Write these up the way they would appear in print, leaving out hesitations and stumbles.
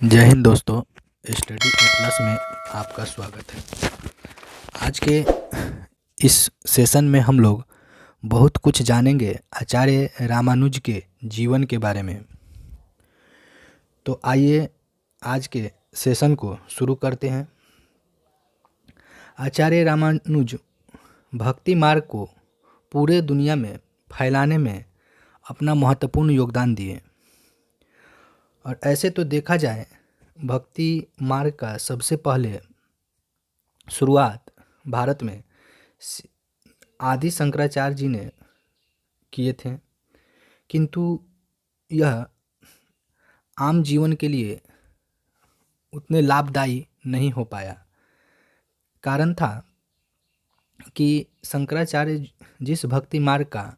जय हिंद दोस्तों। स्टडी ए प्लस में आपका स्वागत है। आज के इस सेशन में हम लोग बहुत कुछ जानेंगे आचार्य रामानुज के जीवन के बारे में। तो आइए आज के सेशन को शुरू करते हैं। आचार्य रामानुज भक्ति मार्ग को पूरे दुनिया में फैलाने में अपना महत्वपूर्ण योगदान दिए। और ऐसे तो देखा जाए भक्ति मार्ग का सबसे पहले शुरुआत भारत में आदि शंकराचार्य जी ने किए थे, किंतु यह आम जीवन के लिए उतने लाभदायी नहीं हो पाया। कारण था कि शंकराचार्य जिस भक्ति मार्ग का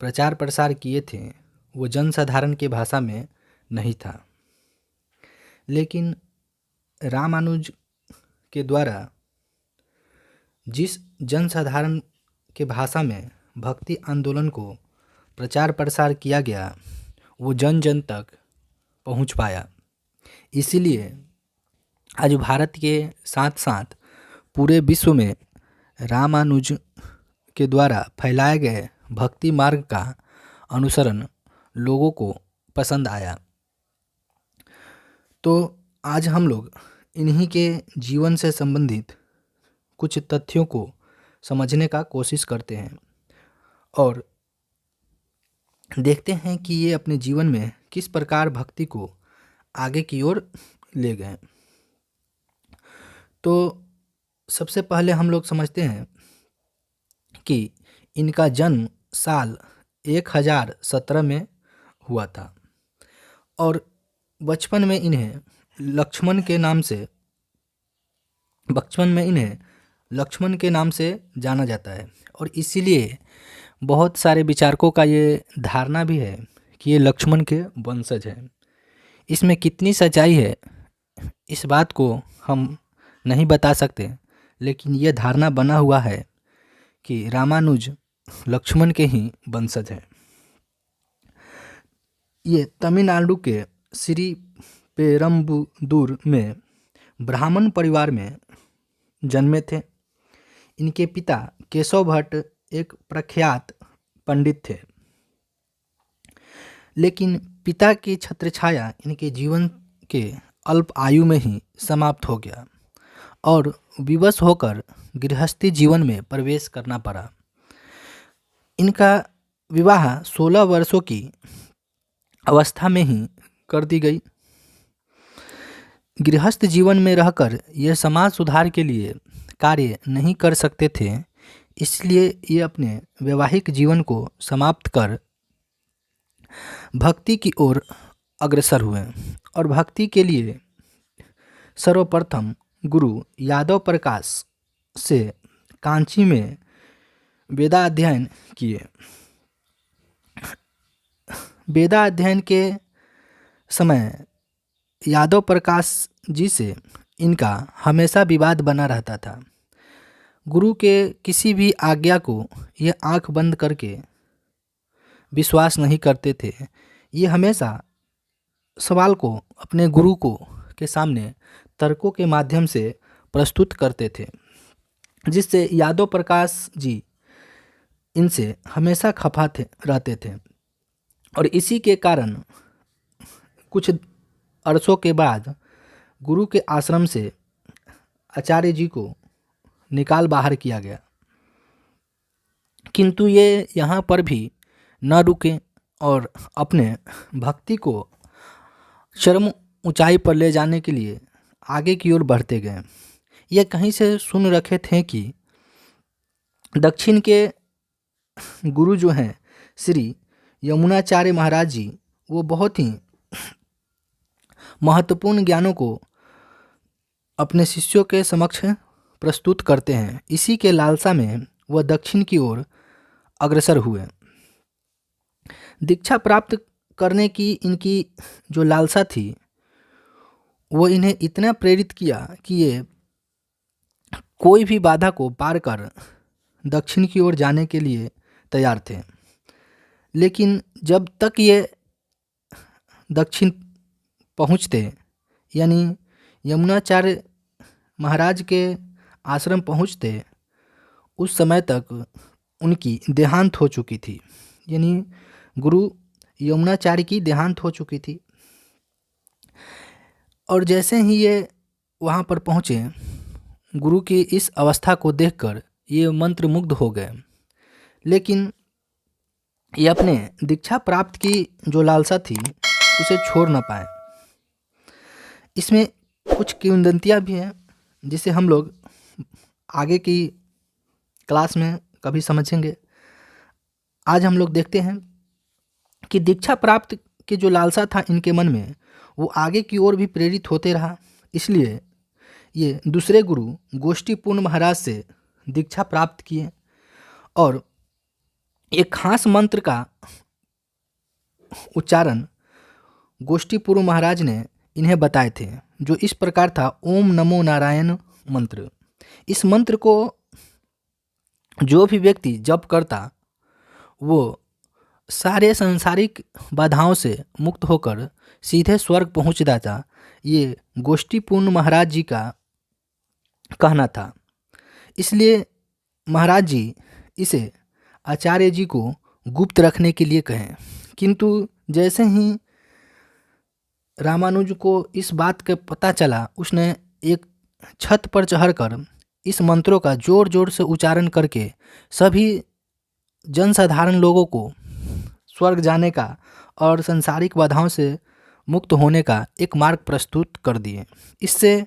प्रचार प्रसार किए थे वो जनसाधारण के भाषा में नहीं था, लेकिन रामानुज के द्वारा जिस जनसाधारण के भाषा में भक्ति आंदोलन को प्रचार प्रसार किया गया वो जन जन तक पहुंच पाया। इसीलिए आज भारत के साथ साथ पूरे विश्व में रामानुज के द्वारा फैलाए गए भक्ति मार्ग का अनुसरण लोगों को पसंद आया। तो आज हम लोग इन्हीं के जीवन से संबंधित कुछ तथ्यों को समझने का कोशिश करते हैं और देखते हैं कि ये अपने जीवन में किस प्रकार भक्ति को आगे की ओर ले गए। तो सबसे पहले हम लोग समझते हैं कि इनका जन्म साल 1017 में हुआ था और बचपन में इन्हें लक्ष्मण के नाम से जाना जाता है। और इसीलिए बहुत सारे विचारकों का ये धारणा भी है कि ये लक्ष्मण के वंशज हैं। इसमें कितनी सच्चाई है इस बात को हम नहीं बता सकते, लेकिन ये धारणा बना हुआ है कि रामानुज लक्ष्मण के ही वंशज हैं। ये तमिलनाडु के श्री पेरम्बदूर में ब्राह्मण परिवार में जन्मे थे। इनके पिता केशव भट्ट एक प्रख्यात पंडित थे, लेकिन पिता की छत्रछाया इनके जीवन के अल्प आयु में ही समाप्त हो गया और विवश होकर गृहस्थी जीवन में प्रवेश करना पड़ा। इनका विवाह 16 वर्षों की अवस्था में ही कर दी गई। गृहस्थ जीवन में रहकर ये समाज सुधार के लिए कार्य नहीं कर सकते थे, इसलिए ये अपने वैवाहिक जीवन को समाप्त कर भक्ति की ओर अग्रसर हुए और भक्ति के लिए सर्वप्रथम गुरु यादव प्रकाश से कांची में वेदाध्ययन किए। वेदाध्ययन के समय यादव प्रकाश जी से इनका हमेशा विवाद बना रहता था। गुरु के किसी भी आज्ञा को ये आंख बंद करके विश्वास नहीं करते थे। ये हमेशा सवाल को अपने गुरु को के सामने तर्कों के माध्यम से प्रस्तुत करते थे, जिससे यादव प्रकाश जी इनसे हमेशा खफा रहते थे। और इसी के कारण कुछ अरसों के बाद गुरु के आश्रम से आचार्य जी को निकाल बाहर किया गया, किंतु ये यहाँ पर भी न रुके और अपने भक्ति को चरम ऊंचाई पर ले जाने के लिए आगे की ओर बढ़ते गए। ये कहीं से सुन रखे थे कि दक्षिण के गुरु जो हैं श्री यमुनाचार्य महाराज जी, वो बहुत ही महत्वपूर्ण ज्ञानों को अपने शिष्यों के समक्ष प्रस्तुत करते हैं। इसी के लालसा में वह दक्षिण की ओर अग्रसर हुए। दीक्षा प्राप्त करने की इनकी जो लालसा थी वो इन्हें इतना प्रेरित किया कि ये कोई भी बाधा को पार कर दक्षिण की ओर जाने के लिए तैयार थे। लेकिन जब तक ये दक्षिण पहुँचते, यानी यमुनाचार्य महाराज के आश्रम पहुँचते, उस समय तक उनकी देहांत हो चुकी थी। यानी गुरु यमुनाचार्य की देहांत हो चुकी थी। और जैसे ही ये वहाँ पर पहुँचे, गुरु की इस अवस्था को देखकर ये मंत्रमुग्ध हो गए। लेकिन ये अपने दीक्षा प्राप्त की जो लालसा थी उसे छोड़ ना पाए। इसमें कुछ किंवदंतियाँ भी हैं जिसे हम लोग आगे की क्लास में कभी समझेंगे। आज हम लोग देखते हैं कि दीक्षा प्राप्त की जो लालसा था इनके मन में, वो आगे की ओर भी प्रेरित होते रहा। इसलिए ये दूसरे गुरु गोष्ठीपूर्ण महाराज से दीक्षा प्राप्त किए और एक खास मंत्र का उच्चारण गोष्ठीपूर्ण महाराज ने इन्हें बताए थे, जो इस प्रकार था: ओम नमो नारायण मंत्र। इस मंत्र को जो भी व्यक्ति जप करता वो सारे सांसारिक बाधाओं से मुक्त होकर सीधे स्वर्ग पहुंच जाता। ये गोष्ठीपूर्ण महाराज जी का कहना था। इसलिए महाराज जी इसे आचार्य जी को गुप्त रखने के लिए कहें। किंतु जैसे ही रामानुज को इस बात का पता चला, उसने एक छत पर चढ़कर इस मंत्रों का जोर जोर से उच्चारण करके सभी जनसाधारण लोगों को स्वर्ग जाने का और सांसारिक बाधाओं से मुक्त होने का एक मार्ग प्रस्तुत कर दिए। इससे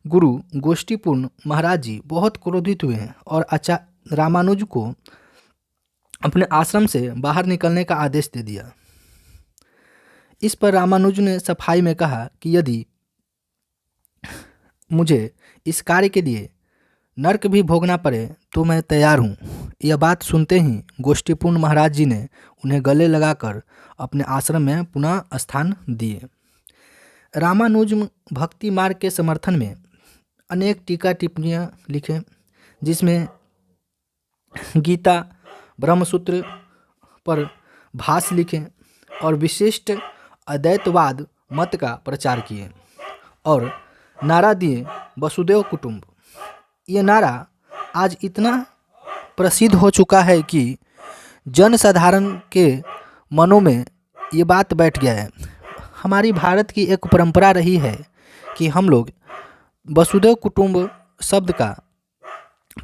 गुरु गोष्ठीपूर्ण महाराज जी बहुत क्रोधित हुए और रामानुज को अपने आश्रम से बाहर निकलने का आदेश दे दिया। इस पर रामानुज ने सफाई में कहा कि यदि मुझे इस कार्य के लिए नर्क भी भोगना पड़े तो मैं तैयार हूँ। यह बात सुनते ही गोष्ठीपूर्ण महाराज जी ने उन्हें गले लगाकर अपने आश्रम में पुनः स्थान दिए। रामानुज भक्ति मार्ग के समर्थन में अनेक टीका टिप्पणियाँ लिखे, जिसमें गीता, ब्रह्मसूत्र पर भाष्य लिखे और विशिष्ट अद्वैतवाद मत का प्रचार किए और नारा दिए वसुदेव कुटुंब। ये नारा आज इतना प्रसिद्ध हो चुका है कि जनसाधारण के मनों में ये बात बैठ गया है। हमारी भारत की एक परंपरा रही है कि हम लोग वसुदेव कुटुंब शब्द का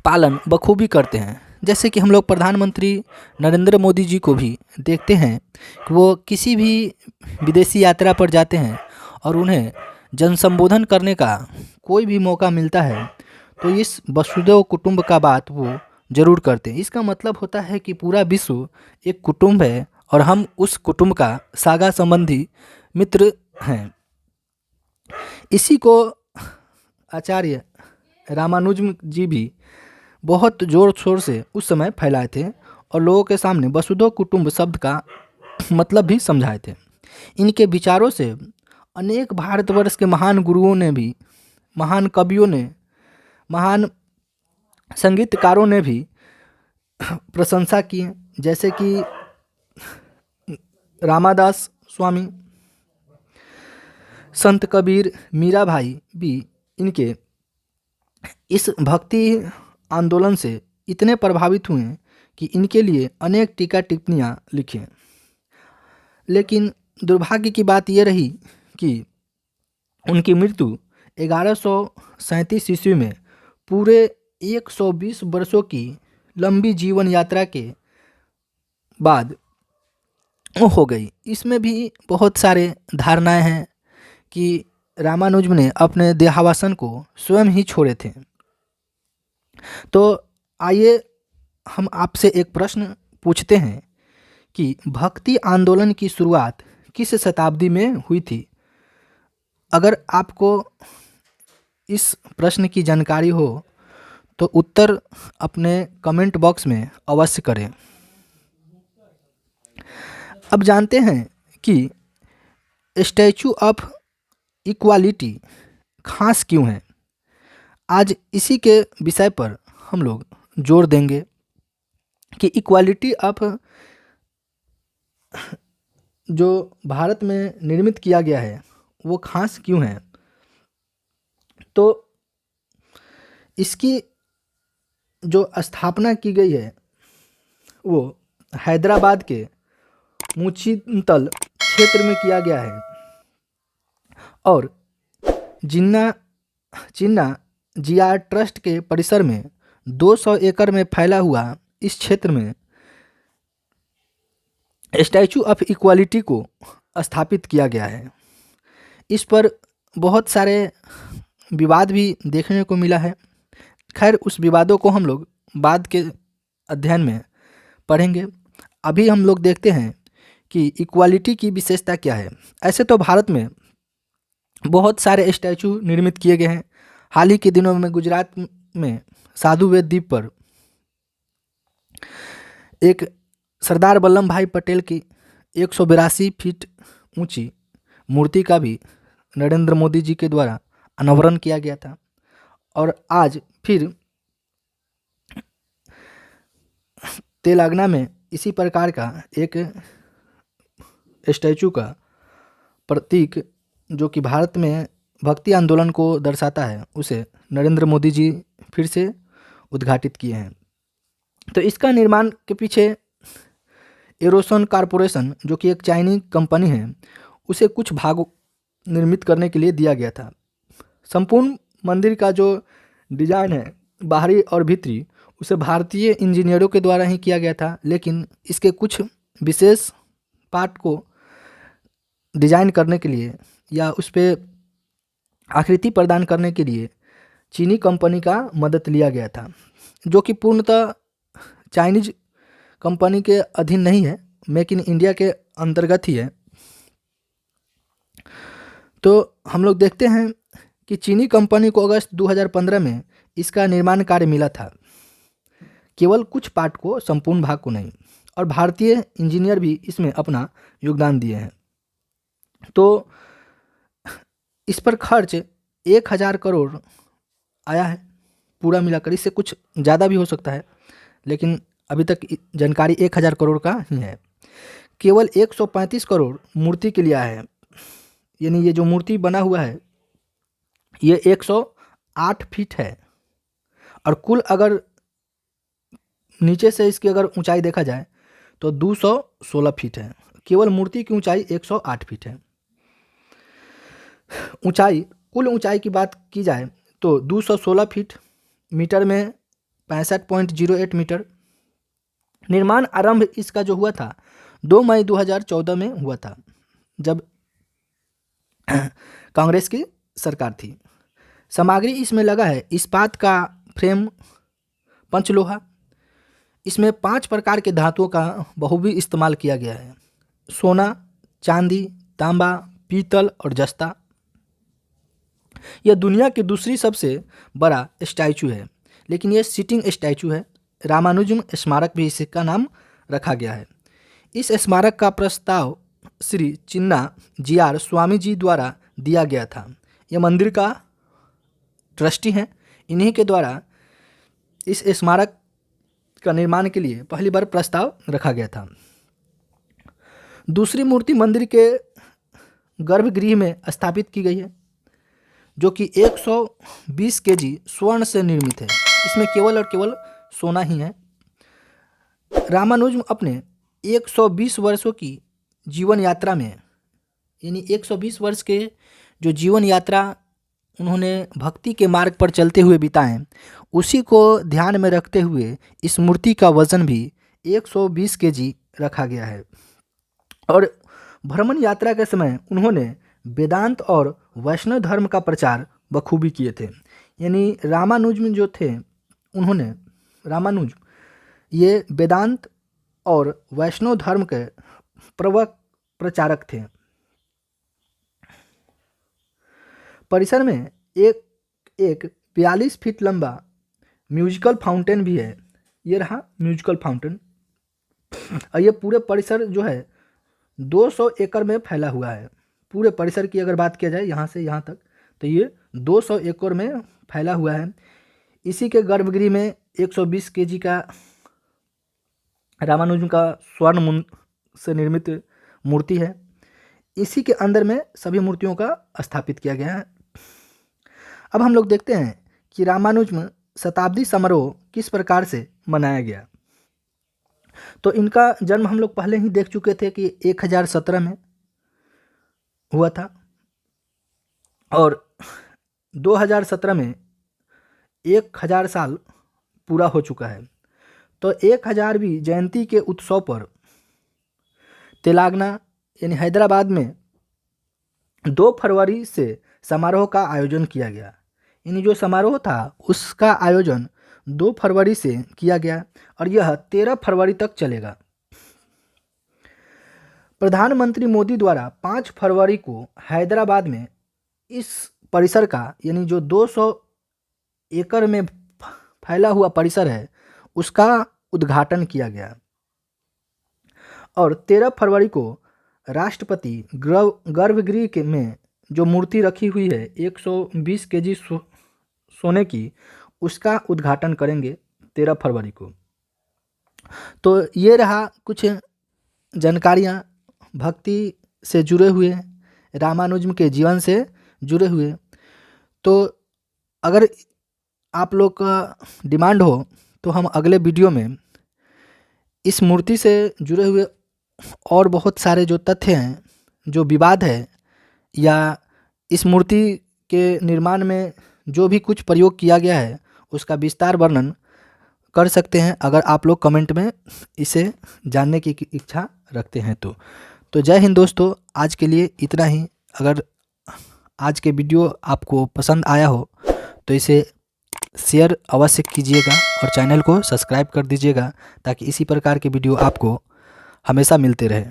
पालन बखूबी करते हैं। जैसे कि हम लोग प्रधानमंत्री नरेंद्र मोदी जी को भी देखते हैं कि वो किसी भी विदेशी यात्रा पर जाते हैं और उन्हें जन संबोधन करने का कोई भी मौका मिलता है तो इस वसुदेव कुटुंब का बात वो जरूर करते हैं। इसका मतलब होता है कि पूरा विश्व एक कुटुंब है और हम उस कुटुंब का सागा संबंधी मित्र हैं। इसी को आचार्य रामानुज जी भी बहुत जोर शोर से उस समय फैलाए थे और लोगों के सामने वसुधैव कुटुंब शब्द का मतलब भी समझाए थे। इनके विचारों से अनेक भारतवर्ष के महान गुरुओं ने भी, महान कवियों ने, महान संगीतकारों ने भी प्रशंसा की, जैसे कि रामादास स्वामी, संत कबीर, मीरा भाई भी इनके इस भक्ति आंदोलन से इतने प्रभावित हुए कि इनके लिए अनेक टीका टिप्पणियाँ लिखे। लेकिन दुर्भाग्य की बात यह रही कि उनकी मृत्यु 1137 ईस्वी में पूरे 120 वर्षों की लंबी जीवन यात्रा के बाद हो गई। इसमें भी बहुत सारे धारणाएं हैं कि रामानुज ने अपने देहावसान को स्वयं ही छोड़े थे। तो आइए हम आपसे एक प्रश्न पूछते हैं कि भक्ति आंदोलन की शुरुआत किस शताब्दी में हुई थी? अगर आपको इस प्रश्न की जानकारी हो तो उत्तर अपने कमेंट बॉक्स में अवश्य करें। अब जानते हैं कि स्टैचू ऑफ इक्वालिटी खास क्यों है। आज इसी के विषय पर हम लोग जोर देंगे कि इक्वालिटी ऑफ जो भारत में निर्मित किया गया है वो खास क्यों है? तो इसकी जो स्थापना की गई है वो हैदराबाद के मुचिंतल क्षेत्र में किया गया है और जिन्ना चिन्ना जीआर ट्रस्ट के परिसर में 200 एकड़ में फैला हुआ इस क्षेत्र में स्टैचू ऑफ इक्वालिटी को स्थापित किया गया है। इस पर बहुत सारे विवाद भी देखने को मिला है। खैर, उस विवादों को हम लोग बाद के अध्ययन में पढ़ेंगे। अभी हम लोग देखते हैं कि इक्वालिटी की विशेषता क्या है। ऐसे तो भारत में बहुत सारे स्टैचू निर्मित किए गए हैं। हाल ही के दिनों में गुजरात में साधु वेद द्वीप पर एक सरदार वल्लभ भाई पटेल की 182 फीट ऊंची मूर्ति का भी नरेंद्र मोदी जी के द्वारा अनावरण किया गया था और आज फिर तेलंगाना में इसी प्रकार का एक स्टैचू का प्रतीक जो कि भारत में भक्ति आंदोलन को दर्शाता है, उसे नरेंद्र मोदी जी फिर से उद्घाटित किए हैं। तो इसका निर्माण के पीछे एरोसन कॉरपोरेशन जो कि एक चाइनीज कंपनी है, उसे कुछ भाग निर्मित करने के लिए दिया गया था। संपूर्ण मंदिर का जो डिजाइन है बाहरी और भीतरी, उसे भारतीय इंजीनियरों के द्वारा ही किया गया था, लेकिन इसके कुछ विशेष पार्ट को डिजाइन करने के लिए या उस पर आकृति प्रदान करने के लिए चीनी कंपनी का मदद लिया गया था, जो कि पूर्णतः चाइनीज कंपनी के अधीन नहीं है, मेक इन इंडिया के अंतर्गत ही है। तो हम लोग देखते हैं कि चीनी कंपनी को अगस्त 2015 में इसका निर्माण कार्य मिला था, केवल कुछ पार्ट को, संपूर्ण भाग को नहीं, और भारतीय इंजीनियर भी इसमें अपना योगदान दिए हैं। तो इस पर खर्च 1000 करोड़ आया है पूरा मिलाकर। इससे कुछ ज़्यादा भी हो सकता है, लेकिन अभी तक जानकारी 1000 करोड़ का ही है। केवल 135 करोड़ मूर्ति के लिए आया है, यानी ये जो मूर्ति बना हुआ है ये 108 फीट है और कुल अगर नीचे से इसकी अगर ऊंचाई देखा जाए तो 216 फीट है। केवल मूर्ति की ऊंचाई 108 फीट है। ऊंचाई, कुल ऊंचाई की बात की जाए तो 216 फीट, मीटर में 65.08 मीटर। निर्माण आरंभ इसका जो हुआ था 2 मई 2014 में हुआ था, जब कांग्रेस की सरकार थी। सामग्री इसमें लगा है इस्पात का फ्रेम, पंचलोहा। इसमें 5 प्रकार के धातुओं का बहुभी इस्तेमाल किया गया है: सोना, चांदी, तांबा, पीतल और जस्ता। यह दुनिया की दूसरी सबसे बड़ा स्टैचू है, लेकिन यह सिटिंग स्टैचू है। रामानुजम स्मारक भी इसका नाम रखा गया है। इस स्मारक का प्रस्ताव श्री चिन्ना जीआर स्वामी जी द्वारा दिया गया था। यह मंदिर का ट्रस्टी हैं। इन्हीं के द्वारा इस स्मारक का निर्माण के लिए पहली बार प्रस्ताव रखा गया था। दूसरी मूर्ति मंदिर के गर्भगृह में स्थापित की गई है, जो कि 120 केजी स्वर्ण से निर्मित है। इसमें केवल और केवल सोना ही है। रामानुजम अपने 120 वर्षों की जीवन यात्रा में, यानी 120 वर्ष के जो जीवन यात्रा उन्होंने भक्ति के मार्ग पर चलते हुए बिताए, उसी को ध्यान में रखते हुए इस मूर्ति का वजन भी 120 केजी रखा गया है। और भ्रमण यात्रा के समय उन्होंने वेदांत और वैष्णव धर्म का प्रचार बखूबी किए थे। यानी रामानुजम जो थे, रामानुज ये वेदांत और वैष्णव धर्म के प्रचारक थे। परिसर में एक 42 फीट लंबा म्यूजिकल फाउंटेन भी है। ये रहा म्यूजिकल फाउंटेन। और ये पूरे परिसर जो है 200 एकड़ में फैला हुआ है। पूरे परिसर की अगर बात किया जाए यहाँ से यहाँ तक, तो ये 200 एकड़ में फैला हुआ है। इसी के गर्भगृह में 120 केजी का रामानुजम का स्वर्ण से निर्मित मूर्ति है। इसी के अंदर में सभी मूर्तियों का स्थापित किया गया है। अब हम लोग देखते हैं कि रामानुजम शताब्दी समारोह किस प्रकार से मनाया गया। तो इनका जन्म हम लोग पहले ही देख चुके थे कि 1017 में हुआ था और 2017 में 1000 साल पूरा हो चुका है। तो 1000वीं जयंती के उत्सव पर तेलंगाना यानी हैदराबाद में 2 फरवरी से समारोह का आयोजन किया गया। यानी जो समारोह था उसका आयोजन 2 फरवरी से किया गया और यह 13 फरवरी तक चलेगा। प्रधानमंत्री मोदी द्वारा 5 फरवरी को हैदराबाद में इस परिसर का यानी जो 200 एकड़ में फैला हुआ परिसर है उसका उद्घाटन किया गया और 13 फरवरी को राष्ट्रपति गर्भगृह के में जो मूर्ति रखी हुई है 120 केजी सोने की, उसका उद्घाटन करेंगे 13 फरवरी को। तो ये रहा कुछ जानकारियाँ भक्ति से जुड़े हुए, रामानुजम के जीवन से जुड़े हुए। तो अगर आप लोग का डिमांड हो तो हम अगले वीडियो में इस मूर्ति से जुड़े हुए और बहुत सारे जो तथ्य हैं, जो विवाद है या इस मूर्ति के निर्माण में जो भी कुछ प्रयोग किया गया है उसका विस्तार वर्णन कर सकते हैं, अगर आप लोग कमेंट में इसे जानने की इच्छा रखते हैं तो जय हिंद दोस्तों। आज के लिए इतना ही। अगर आज के वीडियो आपको पसंद आया हो तो इसे शेयर अवश्य कीजिएगा और चैनल को सब्सक्राइब कर दीजिएगा ताकि इसी प्रकार के वीडियो आपको हमेशा मिलते रहे।